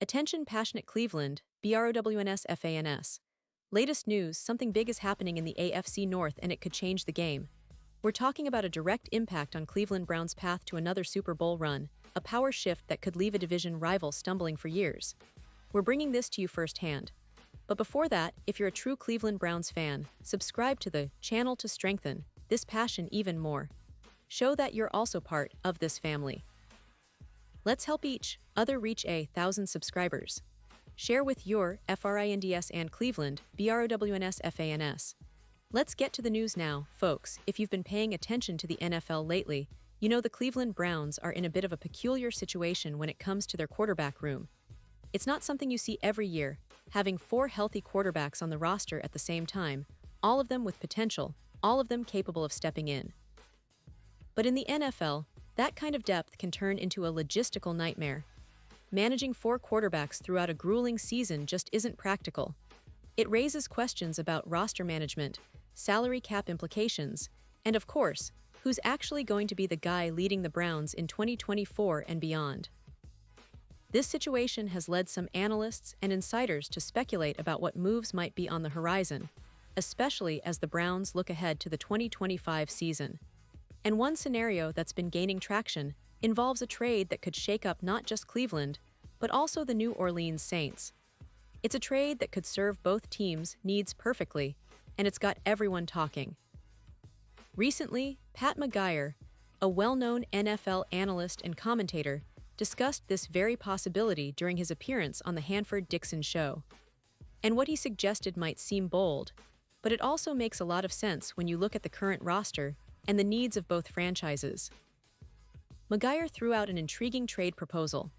Attention passionate Cleveland, BROWNS. Latest news, something big is happening in the AFC North and it could change the game. We're talking about a direct impact on Cleveland Browns' path to another Super Bowl run, a power shift that could leave a division rival stumbling for years. We're bringing this to you firsthand. But before that, if you're a true Cleveland Browns fan, subscribe to the channel to strengthen this passion even more. Show that you're also part of this family. Let's help each other reach 1,000 subscribers. Share with your FRINDS and Cleveland, BROWNS. Let's get to the news now, folks. If you've been paying attention to the NFL lately, you know the Cleveland Browns are in a bit of a peculiar situation when it comes to their quarterback room. It's not something you see every year, having 4 healthy quarterbacks on the roster at the same time, all of them with potential, all of them capable of stepping in. But in the NFL, that kind of depth can turn into a logistical nightmare. Managing 4 quarterbacks throughout a grueling season just isn't practical. It raises questions about roster management, salary cap implications, and of course, who's actually going to be the guy leading the Browns in 2024 and beyond. This situation has led some analysts and insiders to speculate about what moves might be on the horizon, especially as the Browns look ahead to the 2025 season. And one scenario that's been gaining traction involves a trade that could shake up not just Cleveland, but also the New Orleans Saints. It's a trade that could serve both teams' needs perfectly, and it's got everyone talking. Recently, Pat McGuire, a well-known NFL analyst and commentator, discussed this very possibility during his appearance on the Hanford-Dixon show. And what he suggested might seem bold, but it also makes a lot of sense when you look at the current roster and the needs of both franchises. McGuire threw out an intriguing trade proposal.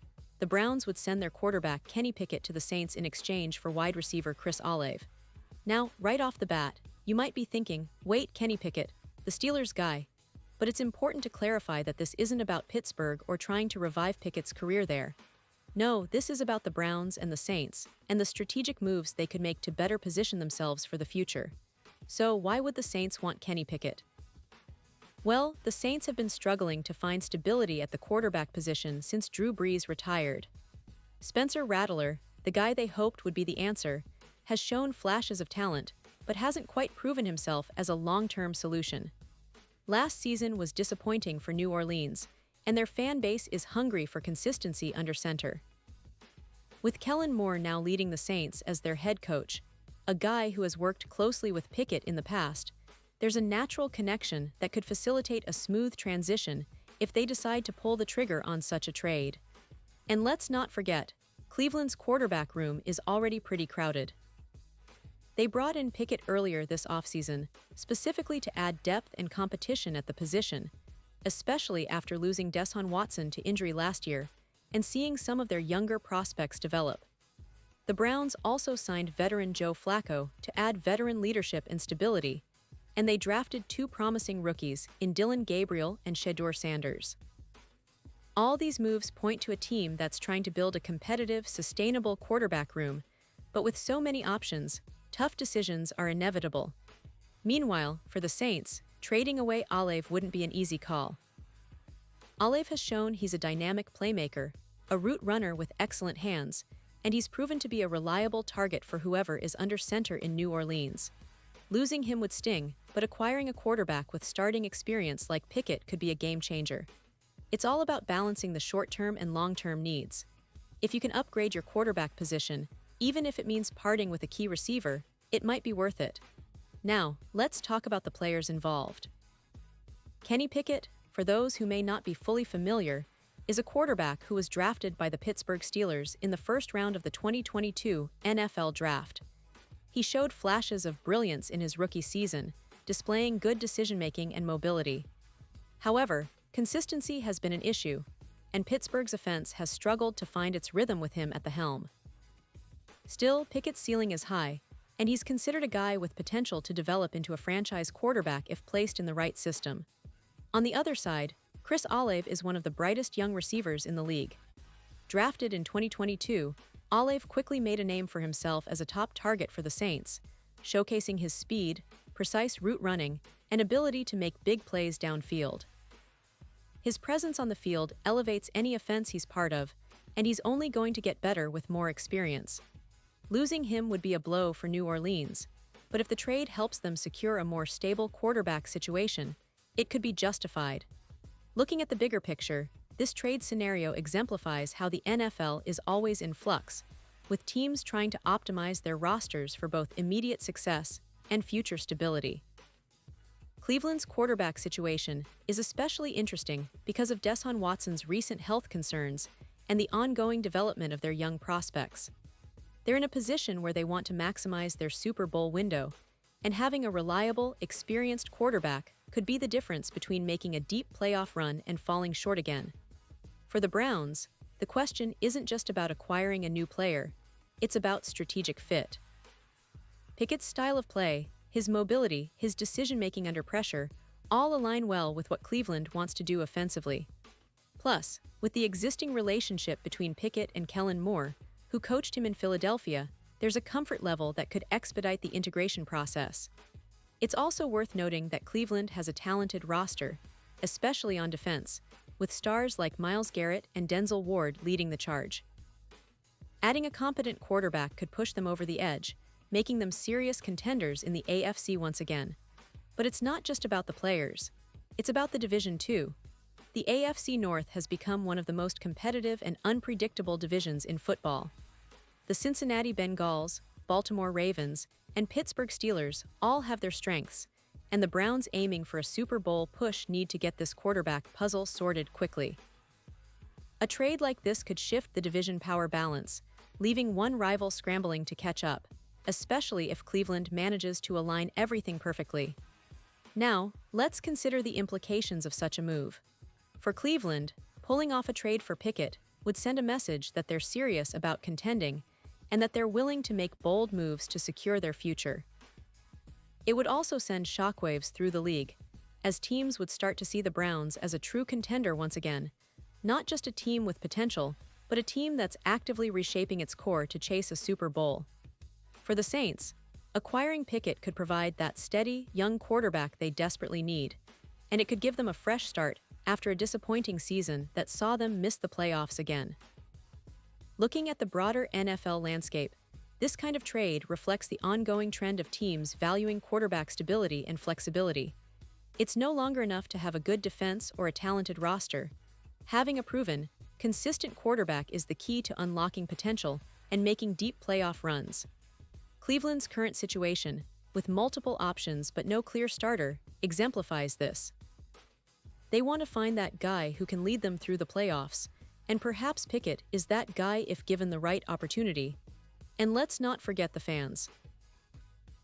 The Browns would send their quarterback Kenny Pickett to the Saints in exchange for wide receiver Chris Olave. Now, right off the bat, you might be thinking, wait, Kenny Pickett, the Steelers guy. But it's important to clarify that this isn't about Pittsburgh or trying to revive Pickett's career there. No, this is about the Browns and the Saints, and the strategic moves they could make to better position themselves for the future. So why would the Saints want Kenny Pickett? Well, the Saints have been struggling to find stability at the quarterback position since Drew Brees retired. Spencer Rattler, the guy they hoped would be the answer, has shown flashes of talent, but hasn't quite proven himself as a long-term solution. Last season was disappointing for New Orleans, and their fan base is hungry for consistency under center. With Kellen Moore now leading the Saints as their head coach, a guy who has worked closely with Pickett in the past, there's a natural connection that could facilitate a smooth transition if they decide to pull the trigger on such a trade. And let's not forget, Cleveland's quarterback room is already pretty crowded. They brought in Pickett earlier this offseason, specifically to add depth and competition at the position, especially after losing Deshaun Watson to injury last year and seeing some of their younger prospects develop. The Browns also signed veteran Joe Flacco to add veteran leadership and stability, and they drafted 2 promising rookies in Dylan Gabriel and Shedeur Sanders. All these moves point to a team that's trying to build a competitive, sustainable quarterback room, but with so many options, tough decisions are inevitable. Meanwhile, for the Saints, trading away Olave wouldn't be an easy call. Olave has shown he's a dynamic playmaker, a route runner with excellent hands, and he's proven to be a reliable target for whoever is under center in New Orleans. Losing him would sting, but acquiring a quarterback with starting experience like Pickett could be a game changer. It's all about balancing the short-term and long-term needs. If you can upgrade your quarterback position, even if it means parting with a key receiver, it might be worth it. Now, let's talk about the players involved. Kenny Pickett, for those who may not be fully familiar, is a quarterback who was drafted by the Pittsburgh Steelers in the first round of the 2022 NFL Draft. He showed flashes of brilliance in his rookie season, displaying good decision-making and mobility. However, consistency has been an issue, and Pittsburgh's offense has struggled to find its rhythm with him at the helm. Still, Pickett's ceiling is high, and he's considered a guy with potential to develop into a franchise quarterback if placed in the right system. On the other side, Chris Olave is one of the brightest young receivers in the league. Drafted in 2022, Olave quickly made a name for himself as a top target for the Saints, showcasing his speed, precise route running, and ability to make big plays downfield. His presence on the field elevates any offense he's part of, and he's only going to get better with more experience. Losing him would be a blow for New Orleans, but if the trade helps them secure a more stable quarterback situation, it could be justified. Looking at the bigger picture, this trade scenario exemplifies how the NFL is always in flux, with teams trying to optimize their rosters for both immediate success and future stability. Cleveland's quarterback situation is especially interesting because of Deshaun Watson's recent health concerns and the ongoing development of their young prospects. They're in a position where they want to maximize their Super Bowl window, and having a reliable, experienced quarterback could be the difference between making a deep playoff run and falling short again. For the Browns, the question isn't just about acquiring a new player, it's about strategic fit. Pickett's style of play, his mobility, his decision-making under pressure, all align well with what Cleveland wants to do offensively. Plus, with the existing relationship between Pickett and Kellen Moore, who coached him in Philadelphia, there's a comfort level that could expedite the integration process. It's also worth noting that Cleveland has a talented roster, especially on defense, with stars like Myles Garrett and Denzel Ward leading the charge. Adding a competent quarterback could push them over the edge, making them serious contenders in the AFC once again. But it's not just about the players. It's about the division too. The AFC North has become one of the most competitive and unpredictable divisions in football. The Cincinnati Bengals, Baltimore Ravens, and Pittsburgh Steelers all have their strengths, and the Browns aiming for a Super Bowl push need to get this quarterback puzzle sorted quickly. A trade like this could shift the division power balance, leaving one rival scrambling to catch up, especially if Cleveland manages to align everything perfectly. Now, let's consider the implications of such a move. For Cleveland, pulling off a trade for Pickett would send a message that they're serious about contending and that they're willing to make bold moves to secure their future. It would also send shockwaves through the league, as teams would start to see the Browns as a true contender once again, not just a team with potential, but a team that's actively reshaping its core to chase a Super Bowl. For the Saints, acquiring Pickett could provide that steady, young quarterback they desperately need, and it could give them a fresh start after a disappointing season that saw them miss the playoffs again. Looking at the broader NFL landscape, this kind of trade reflects the ongoing trend of teams valuing quarterback stability and flexibility. It's no longer enough to have a good defense or a talented roster. Having a proven, consistent quarterback is the key to unlocking potential and making deep playoff runs. Cleveland's current situation, with multiple options but no clear starter, exemplifies this. They want to find that guy who can lead them through the playoffs, and perhaps Pickett is that guy if given the right opportunity. And let's not forget the fans.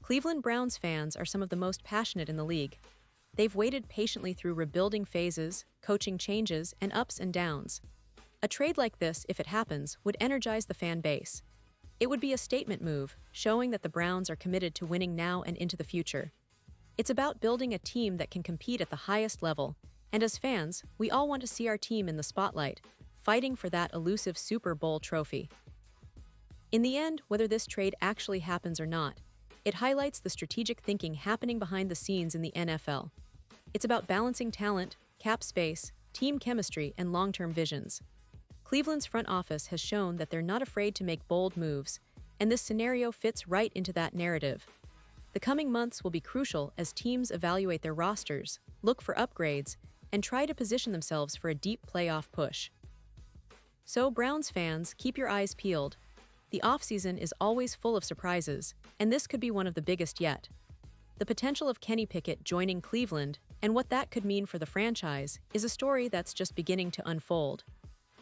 Cleveland Browns fans are some of the most passionate in the league. They've waited patiently through rebuilding phases, coaching changes, and ups and downs. A trade like this, if it happens, would energize the fan base. It would be a statement move, showing that the Browns are committed to winning now and into the future. It's about building a team that can compete at the highest level, and as fans, we all want to see our team in the spotlight, fighting for that elusive Super Bowl trophy. In the end, whether this trade actually happens or not, it highlights the strategic thinking happening behind the scenes in the NFL. It's about balancing talent, cap space, team chemistry, and long-term visions. Cleveland's front office has shown that they're not afraid to make bold moves, and this scenario fits right into that narrative. The coming months will be crucial as teams evaluate their rosters, look for upgrades, and try to position themselves for a deep playoff push. So, Browns fans, keep your eyes peeled. The offseason is always full of surprises, and this could be one of the biggest yet. The potential of Kenny Pickett joining Cleveland and what that could mean for the franchise is a story that's just beginning to unfold.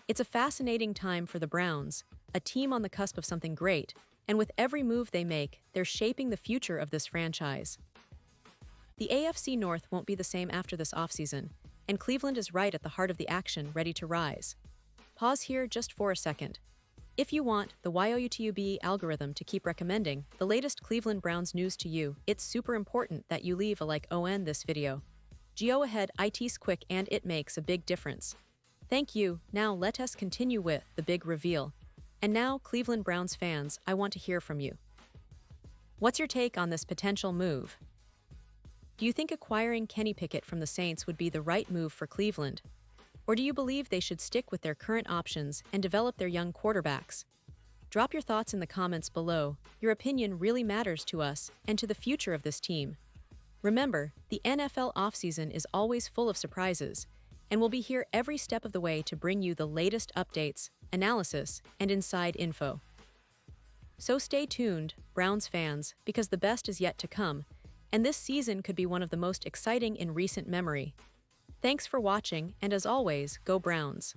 It's a fascinating time for the Browns, a team on the cusp of something great, and with every move they make, they're shaping the future of this franchise. The AFC North won't be the same after this offseason, and Cleveland is right at the heart of the action, ready to rise. Pause here just for a second. If you want the YouTube algorithm to keep recommending the latest Cleveland Browns news to you, it's super important that you leave a like on this video. Go ahead, it's quick and it makes a big difference. Thank you. Now let us continue with the big reveal. And now, Cleveland Browns fans, I want to hear from you. What's your take on this potential move? Do you think acquiring Kenny Pickett from the Saints would be the right move for Cleveland? Or do you believe they should stick with their current options and develop their young quarterbacks? Drop your thoughts in the comments below. Your opinion really matters to us and to the future of this team. Remember, the NFL offseason is always full of surprises, and we'll be here every step of the way to bring you the latest updates, analysis, and inside info. So stay tuned, Browns fans, because the best is yet to come, and this season could be one of the most exciting in recent memory. Thanks for watching, and as always, go Browns!